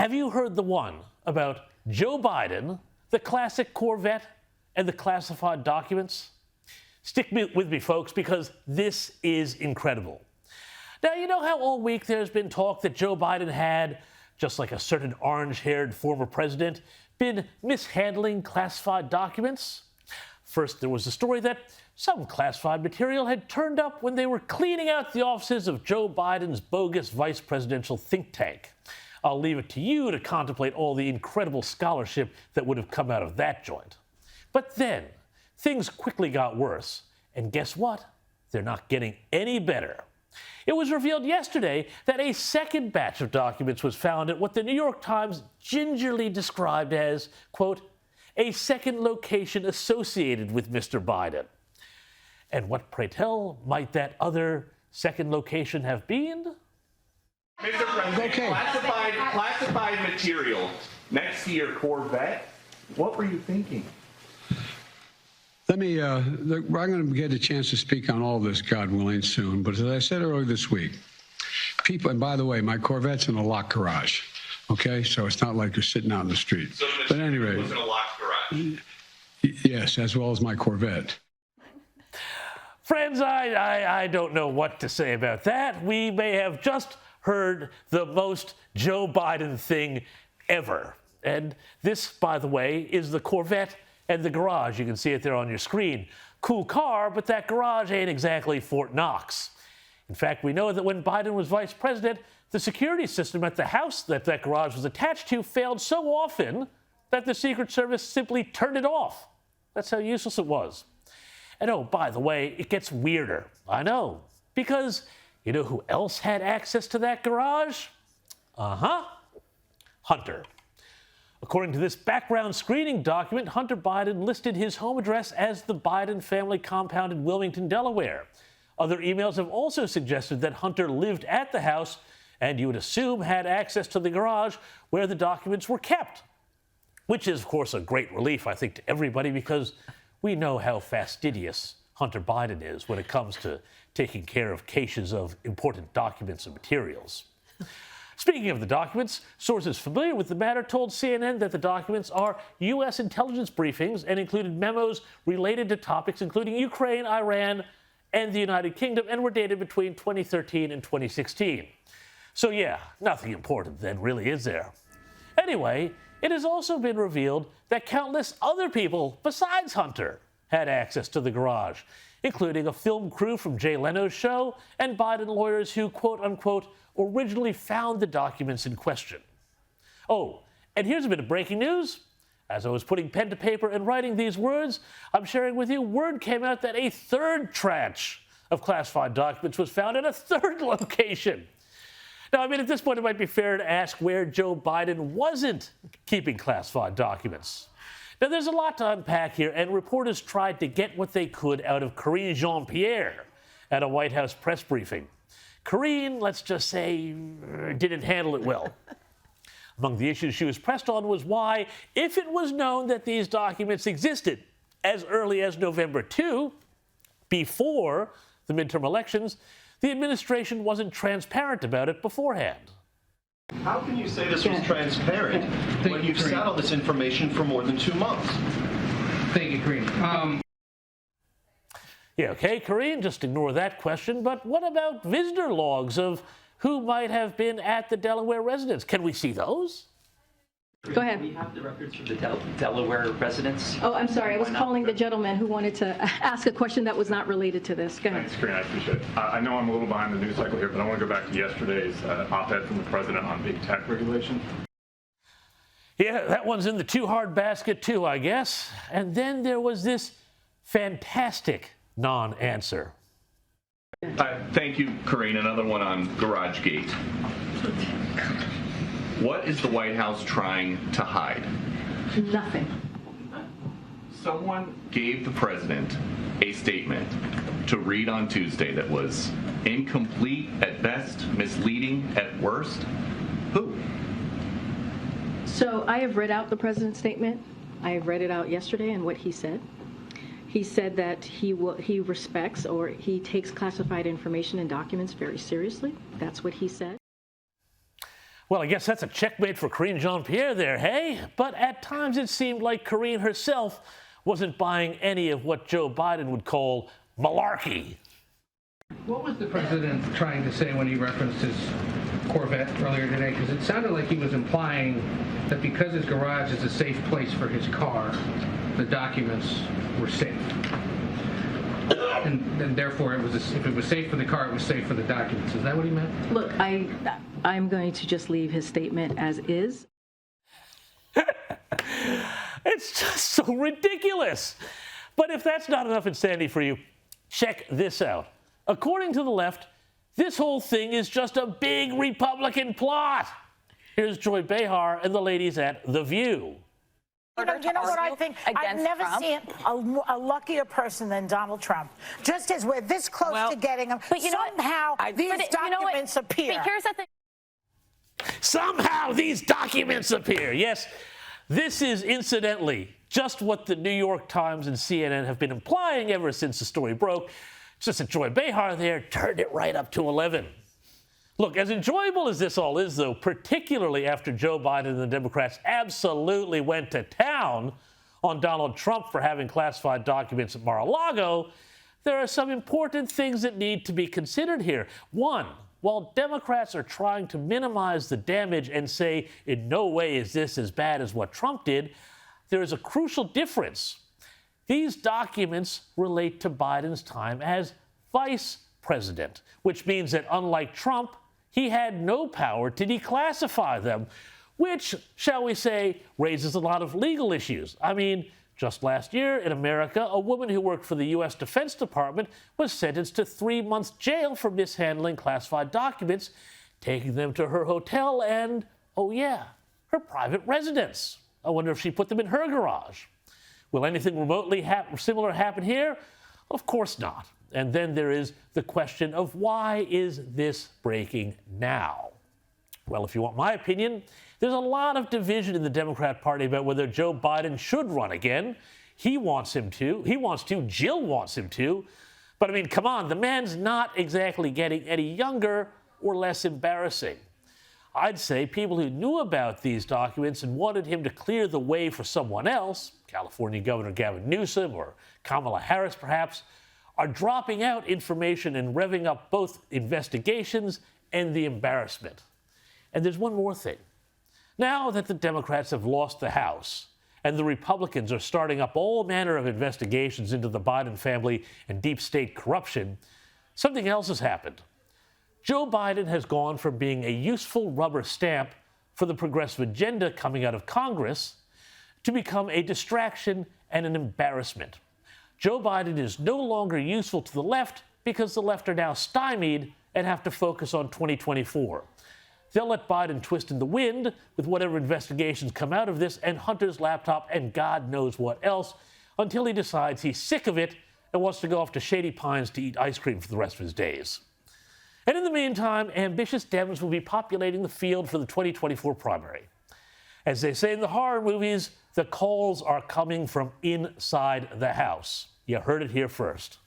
Have you heard the one about Joe Biden, the classic Corvette, and the classified documents? Stick with me, folks, because this is incredible. Now, you know how all week there's been talk that Joe Biden had, just like a certain orange-haired former president, been mishandling classified documents? First, there was the story that some classified material had turned up when they were cleaning out the offices of Joe Biden's bogus vice presidential think tank. I'll leave it to you to contemplate all the incredible scholarship that would have come out of that joint. But then, things quickly got worse. And guess what? They're not getting any better. It was revealed yesterday that a second batch of documents was found at what the New York Times gingerly described as, quote, a second location associated with Mr. Biden. And what, pray tell, might that other second location have been? Mr. President, classified material next to your Corvette. What were you thinking? Let me, I'm going to get a chance to speak on all this, God willing, soon. But as I said earlier this week, people, and by the way, my Corvette's in a locked garage, okay? So it's not like you're sitting out in the street. So but anyway, it was in a locked garage? Yes, as well as my Corvette. Friends, I don't know what to say about that. We may have just heard the most Joe Biden thing ever. And this, by the way, is the Corvette and the garage. You can see it there on your screen. Cool car, but that garage ain't exactly Fort Knox. In fact, we know that when Biden was vice president, the security system at the house that garage was attached to failed so often that the Secret Service simply turned it off. That's how useless it was. And oh, by the way, it gets weirder. I know. Because you know who else had access to that garage? Hunter. According to this background screening document, Hunter Biden listed his home address as the Biden family compound in Wilmington, Delaware. Other emails have also suggested that Hunter lived at the house and you would assume had access to the garage where the documents were kept. Which is, of course, a great relief, I think, to everybody because we know how fastidious Hunter Biden is when it comes to taking care of caches of important documents and materials. Speaking of the documents, sources familiar with the matter told CNN that the documents are U.S. intelligence briefings and included memos related to topics including Ukraine, Iran, and the United Kingdom, and were dated between 2013 and 2016. So yeah, nothing important then, really, is there? Anyway, it has also been revealed that countless other people besides Hunter had access to the garage, including a film crew from Jay Leno's show and Biden lawyers who, quote-unquote, originally found the documents in question. Oh, and here's a bit of breaking news. As I was putting pen to paper and writing these words, I'm sharing with you, word came out that a third tranche of classified documents was found at a third location. Now, I mean, at this point, it might be fair to ask where Joe Biden wasn't keeping classified documents. Now, there's a lot to unpack here, and reporters tried to get what they could out of Karine Jean-Pierre at a White House press briefing. Karine, let's just say, didn't handle it well. Among the issues she was pressed on was why, if it was known that these documents existed as early as November 2, before the midterm elections, the administration wasn't transparent about it beforehand. How can you say this was transparent when you've sat on this information for more than 2 months? Thank you, Karine. Yeah, okay, Karine, just ignore that question. But what about visitor logs of who might have been at the Delaware residence? Can we see those? Go ahead. Do we have the records for the Delaware residents? Oh, I'm sorry. I was calling the gentleman who wanted to ask a question that was not related to this. Go ahead. Thanks, Karine. I appreciate it. I know I'm a little behind the news cycle here, but I want to go back to yesterday's op-ed from the president on big tech regulation. Yeah, that one's in the too hard basket too, I guess. And then there was this fantastic non-answer. Thank you, Karine. Another one on GarageGate. What is the White House trying to hide? Nothing. Someone gave the president a statement to read on Tuesday that was incomplete at best, misleading at worst. Who? So I have read out the president's statement. I have read it out yesterday and what he said. He said that he respects or he takes classified information and documents very seriously. That's what he said. Well, I guess that's a checkmate for Karine Jean-Pierre there, hey? But at times it seemed like Karine herself wasn't buying any of what Joe Biden would call malarkey. What was the president trying to say when he referenced his Corvette earlier today? Because it sounded like he was implying that because his garage is a safe place for his car, the documents were safe. And therefore, if it was safe for the car, it was safe for the documents. Is that what he meant? Look, I'm going to just leave his statement as is. It's just so ridiculous. But if that's not enough insanity for you, check this out. According to the left, this whole thing is just a big Republican plot. Here's Joy Behar and the ladies at The View. You know what I think? I've never seen a luckier person than Donald Trump. Just as we're this close to getting him, but somehow these documents appear. But here's the thing. Somehow these documents appear. Yes, this is incidentally just what the New York Times and CNN have been implying ever since the story broke. It's just that Joy Behar there turned it right up to 11. Look, as enjoyable as this all is, though, particularly after Joe Biden and the Democrats absolutely went to town on Donald Trump for having classified documents at Mar-a-Lago, there are some important things that need to be considered here. One, while Democrats are trying to minimize the damage and say in no way is this as bad as what Trump did, there is a crucial difference. These documents relate to Biden's time as vice president, which means that unlike Trump, he had no power to declassify them, which, shall we say, raises a lot of legal issues. I mean, just last year in America, a woman who worked for the U.S. Defense Department was sentenced to 3 months jail for mishandling classified documents, taking them to her hotel and, oh yeah, her private residence. I wonder if she put them in her garage. Will anything remotely similar happen here? Of course not. And then there is the question of why is this breaking now? Well, if you want my opinion, there's a lot of division in the Democrat Party about whether Joe Biden should run again. He wants him to. He wants to. Jill wants him to. But I mean, come on, the man's not exactly getting any younger or less embarrassing. I'd say people who knew about these documents and wanted him to clear the way for someone else, California Governor Gavin Newsom or Kamala Harris perhaps, are dropping out information and revving up both investigations and the embarrassment. And there's one more thing. Now that the Democrats have lost the House and the Republicans are starting up all manner of investigations into the Biden family and deep state corruption, something else has happened. Joe Biden has gone from being a useful rubber stamp for the progressive agenda coming out of Congress to become a distraction and an embarrassment. Joe Biden is no longer useful to the left because the left are now stymied and have to focus on 2024. They'll let Biden twist in the wind with whatever investigations come out of this and Hunter's laptop and God knows what else until he decides he's sick of it and wants to go off to Shady Pines to eat ice cream for the rest of his days. And in the meantime, ambitious Dems will be populating the field for the 2024 primary. As they say in the horror movies, the calls are coming from inside the House. You heard it here first.